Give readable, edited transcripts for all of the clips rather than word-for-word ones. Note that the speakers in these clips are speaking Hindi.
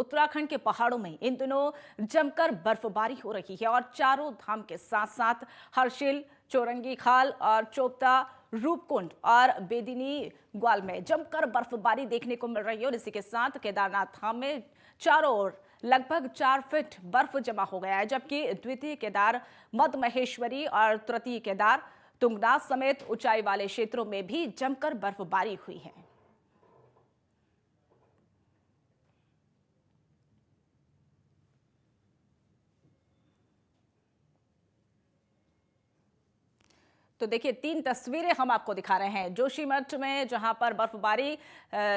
उत्तराखंड के पहाड़ों में इन दिनों जमकर बर्फबारी हो रही है और चारों धाम के साथ साथ हर्षिल, चौरंगी खाल और चोपता, रूपकुंड और बेदिनी ग्वाल में जमकर बर्फबारी देखने को मिल रही है। और इसी के साथ केदारनाथ धाम में चारों ओर लगभग 4 फीट बर्फ जमा हो गया है, जबकि द्वितीय केदार, मध्य महेश्वरी और तृतीय केदार, तुंगनाथ समेत ऊंचाई वाले क्षेत्रों में भी जमकर बर्फबारी हुई है। तो देखिए 3 तस्वीरें हम आपको दिखा रहे हैं जोशीमठ में, जहां पर बर्फबारी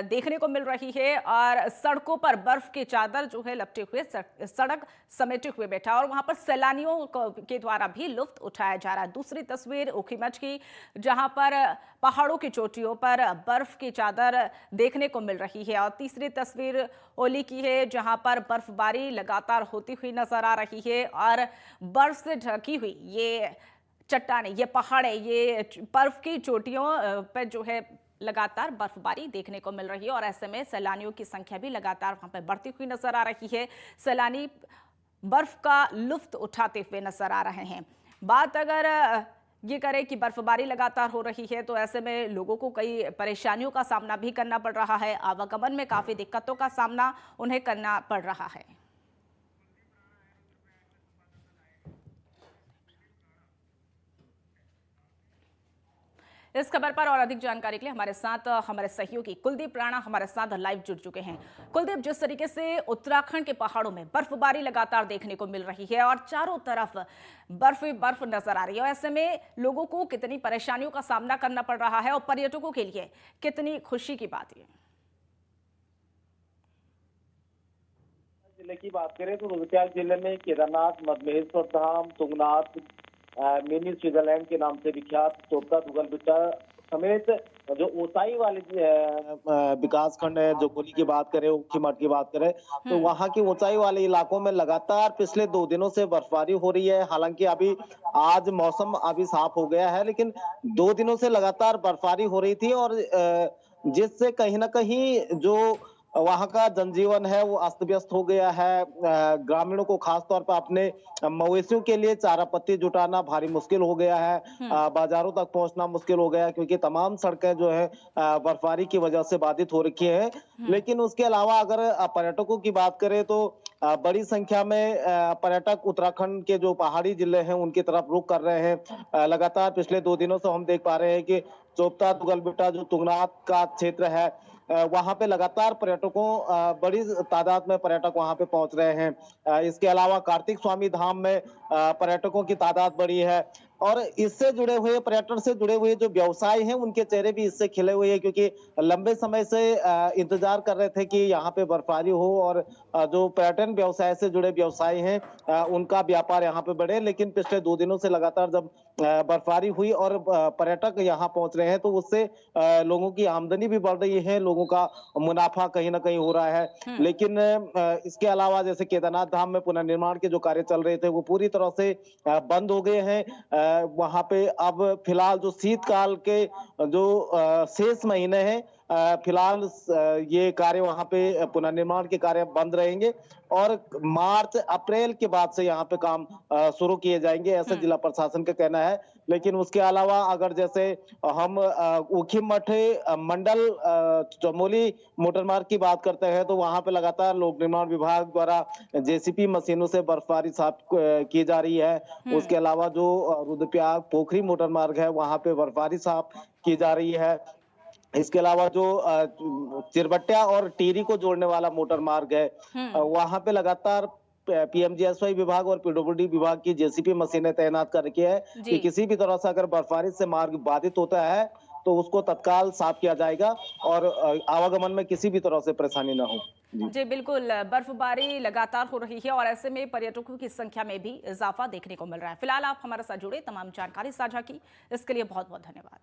देखने को मिल रही है और सड़कों पर बर्फ की चादर जो है लपटे हुए सड़क समेटे हुए बैठा और वहां पर सैलानियों के द्वारा भी लुत्फ उठाया जा रहा है। दूसरी तस्वीर ऊखीमठ की, जहां पर पहाड़ों की चोटियों पर बर्फ की चादर देखने को मिल रही है। और तीसरी तस्वीर ओली की है, जहां पर बर्फबारी लगातार होती हुई नजर आ रही है और बर्फ से ढकी हुई ये चट्टाने, ये पहाड़ है, ये बर्फ की चोटियों पर जो है लगातार बर्फबारी देखने को मिल रही है और ऐसे में सैलानियों की संख्या भी लगातार वहां पर बढ़ती हुई नजर आ रही है। सैलानी बर्फ का लुत्फ उठाते हुए नजर आ रहे हैं। बात अगर ये करें कि बर्फबारी लगातार हो रही है तो ऐसे में लोगों को कई परेशानियों का सामना भी करना पड़ रहा है। आवागमन में काफी दिक्कतों का सामना उन्हें करना पड़ रहा है। इस खबर पर और अधिक जानकारी के लिए हमारे साथ हमारे सहयोगी कुलदीप राणा हमारे साथ लाइव जुड़ चुके हैं। कुलदीप, जिस तरीके से उत्तराखंड के पहाड़ों में बर्फबारी लगातार देखने को मिल रही है और चारों तरफ बर्फ बर्फ नजर आ रही है, ऐसे में लोगों को कितनी परेशानियों का सामना करना पड़ रहा है और पर्यटकों के लिए कितनी खुशी की बात है? जिले की बात करें तो रुद्रप्रयाग जिले में केदारनाथ, मधमहेश्वर धाम, तुंगनाथ, मिनी स्विट्जरलैंड के नाम से विख्यात चोपता, तुगलबिट्टा समेत जो ऊंचाई वाले विकास खंड है, जो कोली की बात करें, ऊखीमठ की बात करें, तो वहां के ऊंचाई वाले इलाकों में लगातार पिछले 2 दिनों से बर्फबारी हो रही है। हालांकि अभी आज मौसम अभी साफ हो गया है, लेकिन 2 दिनों से लगातार बर्फबारी हो रही थी और जिससे कहीं ना कहीं जो वहां का जनजीवन है वो अस्त व्यस्त हो गया है। ग्रामीणों को खास तौर पर अपने मवेशियों के लिए चारा पत्ती जुटाना भारी मुश्किल हो गया है। बाजारों तक पहुंचना मुश्किल हो गया है, क्योंकि तमाम सड़कें जो है बर्फबारी की वजह से बाधित हो रखी है। लेकिन उसके अलावा अगर पर्यटकों की बात करें तो बड़ी संख्या में पर्यटक उत्तराखंड के जो पहाड़ी जिले हैं उनकी तरफ रुख कर रहे हैं। लगातार पिछले 2 दिनों से हम देख पा रहे हैं कि चोपता, तुगलबिट्टा जो तुंगनाथ का क्षेत्र है, वहां पे लगातार बड़ी तादाद में पर्यटक वहां पे पहुंच रहे हैं। इसके अलावा कार्तिक स्वामी धाम में पर्यटकों की तादाद बढ़ी है और इससे जुड़े हुए, पर्यटन से जुड़े हुए जो व्यवसाय हैं उनके चेहरे भी इससे खिले हुए हैं, क्योंकि लंबे समय से इंतजार कर रहे थे कि यहाँ पे बर्फबारी हो और जो पर्यटन व्यवसाय से जुड़े व्यवसाय हैं उनका व्यापार यहाँ पे बढ़े। लेकिन पिछले 2 दिनों से लगातार जब बर्फबारी हुई और पर्यटक यहाँ पहुंच रहे हैं तो उससे लोगों की आमदनी भी बढ़ रही है, लोगों का मुनाफा कहीं ना कहीं हो रहा है। लेकिन इसके अलावा जैसे केदारनाथ धाम में पुनर्निर्माण के जो कार्य चल रहे थे वो पूरी तरह से बंद हो गए हैं। वहां पे अब फिलहाल जो शीतकाल के जो शेष महीने हैं, फिलहाल ये कार्य वहां पे पुनर्निर्माण के कार्य बंद रहेंगे और मार्च अप्रैल के बाद से यहाँ पे काम शुरू किए जाएंगे, ऐसा जिला प्रशासन का कहना है। लेकिन उसके अलावा अगर जैसे हम ऊखीमठ मंडल चमोली मोटर मार्ग की बात करते हैं तो वहां पे लगातार लोक निर्माण विभाग द्वारा जेसीपी मशीनों से बर्फबारी साफ की जा रही है। उसके अलावा जो रुद्रप्रयाग पोखरी मोटर मार्ग है वहां पे बर्फबारी साफ की जा रही है। इसके अलावा जो चिरबट्टा और टिहरी को जोड़ने वाला मोटर मार्ग है, वहां पे लगातार पीएमजीएसवाई विभाग और पीडब्ल्यूडी विभाग की जेसीपी मशीनें तैनात कर रखी है कि किसी भी तरह से अगर बर्फबारी से मार्ग बाधित होता है तो उसको तत्काल साफ किया जाएगा और आवागमन में किसी भी तरह से परेशानी ना हो। जी बिल्कुल, बर्फबारी लगातार हो रही है और ऐसे में पर्यटकों की संख्या में भी इजाफा देखने को मिल रहा है। फिलहाल आप हमारे साथ जुड़े, तमाम जानकारी साझा की, इसके लिए बहुत बहुत धन्यवाद।